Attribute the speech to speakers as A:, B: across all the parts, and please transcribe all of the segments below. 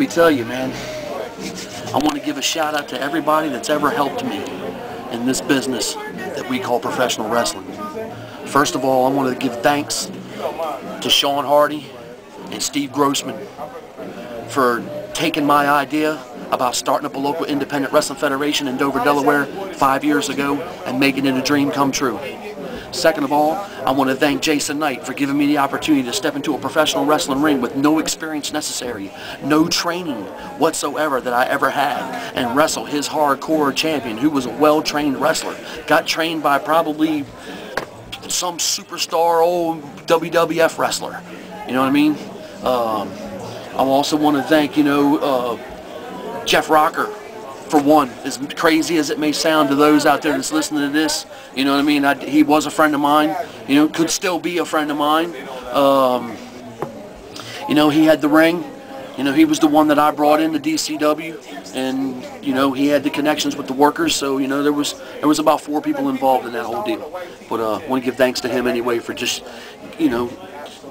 A: tell you, man, I want to give a shout out to everybody that's ever helped me in this business that we call professional wrestling. First of all, I want to give thanks to Sean Hardy and Steve Grossman for taking my idea about starting up a local independent wrestling federation in Dover, Delaware 5 years ago and making it a dream come true. Second of all, I want to thank Jason Knight for giving me the opportunity to step into a professional wrestling ring with no experience necessary, no training whatsoever that I ever had, and wrestle his hardcore champion who was a well-trained wrestler. Got trained by probably some superstar old WWF wrestler. You know what I mean? I also want to thank, Jeff Rocker, for one, as crazy as it may sound to those out there that's listening to this. You know what I mean? He was a friend of mine, could still be a friend of mine. He had the ring. He was the one that I brought into DCW, and, he had the connections with the workers, so, there was about 4 people involved in that whole deal. But I want to give thanks to him anyway for just,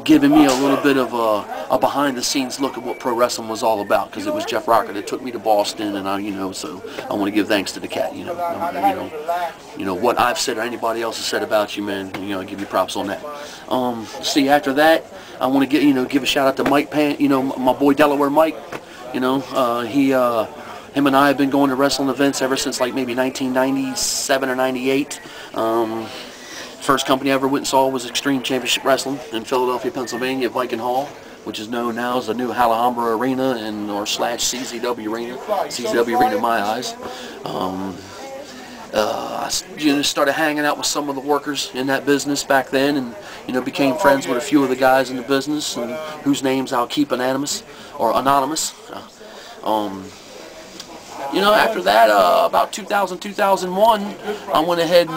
A: giving me a little bit of a behind-the-scenes look at what pro wrestling was all about, because it was Jeff Rocker that took me to Boston, and so I want to give thanks to the cat. What I've said or anybody else has said about you, man. I give you props on that. See, after that, I want to give a shout out to Mike Pan. My boy Delaware Mike. Him and I have been going to wrestling events ever since like maybe 1997 or 98. First company I ever went and saw was Extreme Championship Wrestling in Philadelphia, Pennsylvania, at Viking Hall, which is known now as the new Hellaware Arena or / CZW Arena. CZW Arena in my eyes. I started hanging out with some of the workers in that business back then, and became friends with a few of the guys in the business, and whose names I'll keep anonymous. After that, about 2000, 2001, I went ahead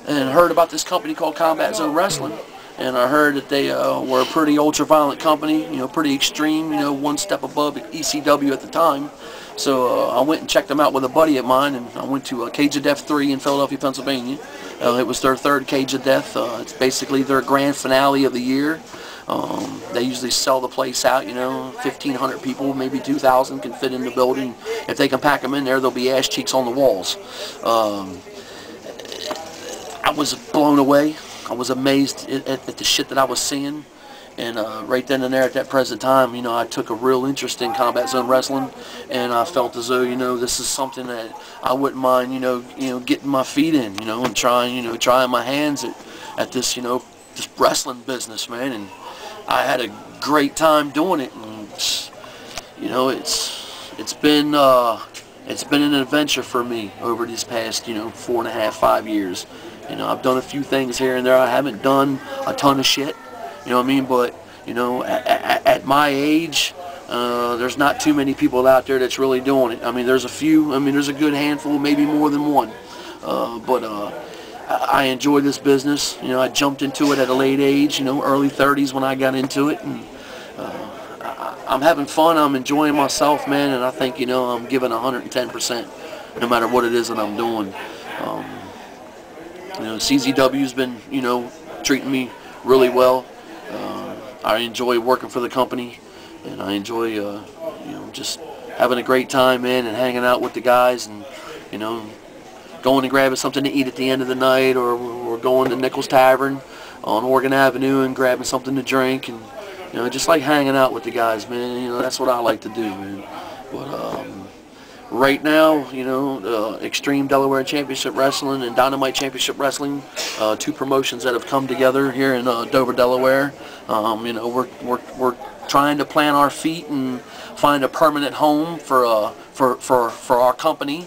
A: and heard about this company called Combat Zone Wrestling, and I heard that they were a pretty ultra-violent company, pretty extreme, one step above ECW at the time. So I went and checked them out with a buddy of mine, and I went to Cage of Death 3 in Philadelphia, Pennsylvania. It was their 3rd Cage of Death. It's basically their grand finale of the year. They usually sell the place out, 1,500 people, maybe 2,000 can fit in the building. If they can pack them in there, there'll be ass cheeks on the walls. I was blown away. I was amazed at the shit that I was seeing. And right then and there at that present time, I took a real interest in Combat Zone Wrestling, and I felt as though, this is something that I wouldn't mind, getting my feet in, and trying my hands at this, this wrestling business, man. And I had a great time doing it, and it's been an adventure for me over these past 4.5, 5 years. I've done a few things here and there. I haven't done a ton of shit, but at my age, there's not too many people out there that's really doing it. There's a few. There's a good handful, maybe more than one. But I enjoy this business. I jumped into it at a late age, early 30s when I got into it, and I'm having fun. I'm enjoying myself, man, and I think I'm giving 110% no matter what it is that I'm doing. CZW's been treating me really well. I enjoy working for the company, and I enjoy just having a great time, man, and hanging out with the guys, and going and grabbing something to eat at the end of the night, or going to Nichols Tavern on Oregon Avenue and grabbing something to drink, and just like hanging out with the guys, man. That's what I like to do, man. But right now, Extreme Delaware Championship Wrestling and Dynamite Championship Wrestling, 2 promotions that have come together here in Dover, Delaware. We're trying to plant our feet and find a permanent home for our company.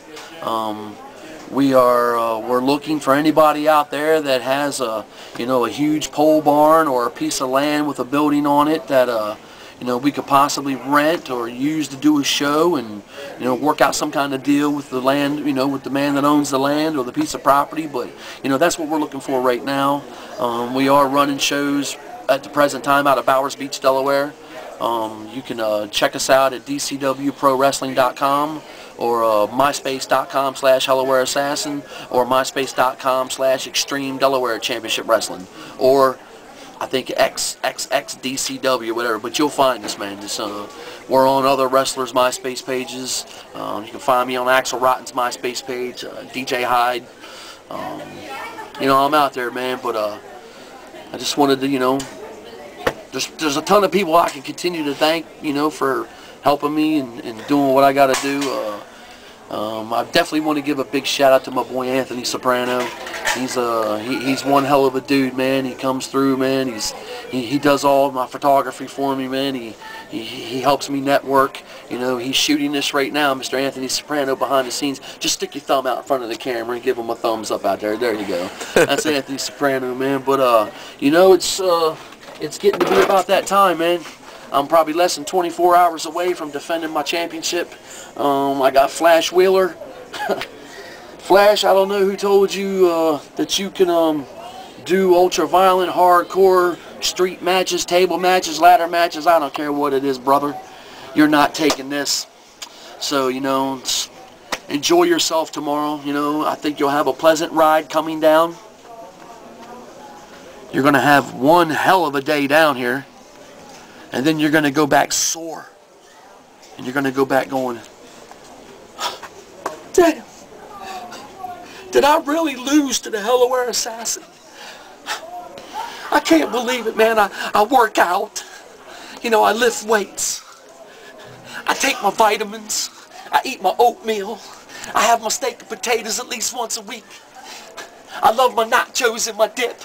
A: We're looking for anybody out there that has a huge pole barn or a piece of land with a building on it that we could possibly rent or use to do a show, and work out some kind of deal with the land, with the man that owns the land or the piece of property. But that's what we're looking for right now. We are running shows at the present time out of Bowers Beach, Delaware. You can check us out at dcwprowrestling.com, or myspace.com/Hellaware Assassin, or myspace.com/Extreme Delaware Championship Wrestling, or I think XXXDCW, whatever, but you'll find us, man. Just, we're on other wrestlers' MySpace pages. You can find me on Axel Rotten's MySpace page, DJ Hyde. You know, I'm out there, man, but I just wanted to, you know, there's a ton of people I can continue to thank, you know, for helping me and doing what I got to do. I definitely want to give a big shout out to my boy Anthony Soprano. He's one hell of a dude, man. He comes through, man. He does all my photography for me, man. He helps me network. You know, he's shooting this right now, Mr. Anthony Soprano behind the scenes. Just stick your thumb out in front of the camera and give him a thumbs up out there. There you go. That's Anthony Soprano, man. But you know, it's getting to be about that time, man. I'm probably less than 24 hours away from defending my championship. I got Flash Wheeler. Flash, I don't know who told you that you can do ultra-violent, hardcore, street matches, table matches, ladder matches. I don't care what it is, brother. You're not taking this. So, you know, enjoy yourself tomorrow. You know, I think you'll have a pleasant ride coming down. You're going to have one hell of a day down here. And then you're going to go back sore. And you're going to go back going, damn, did I really lose to the Hellaware Assassin? I can't believe it, man. I work out. You know, I lift weights. I take my vitamins. I eat my oatmeal. I have my steak and potatoes at least once a week. I love my nachos and my dip.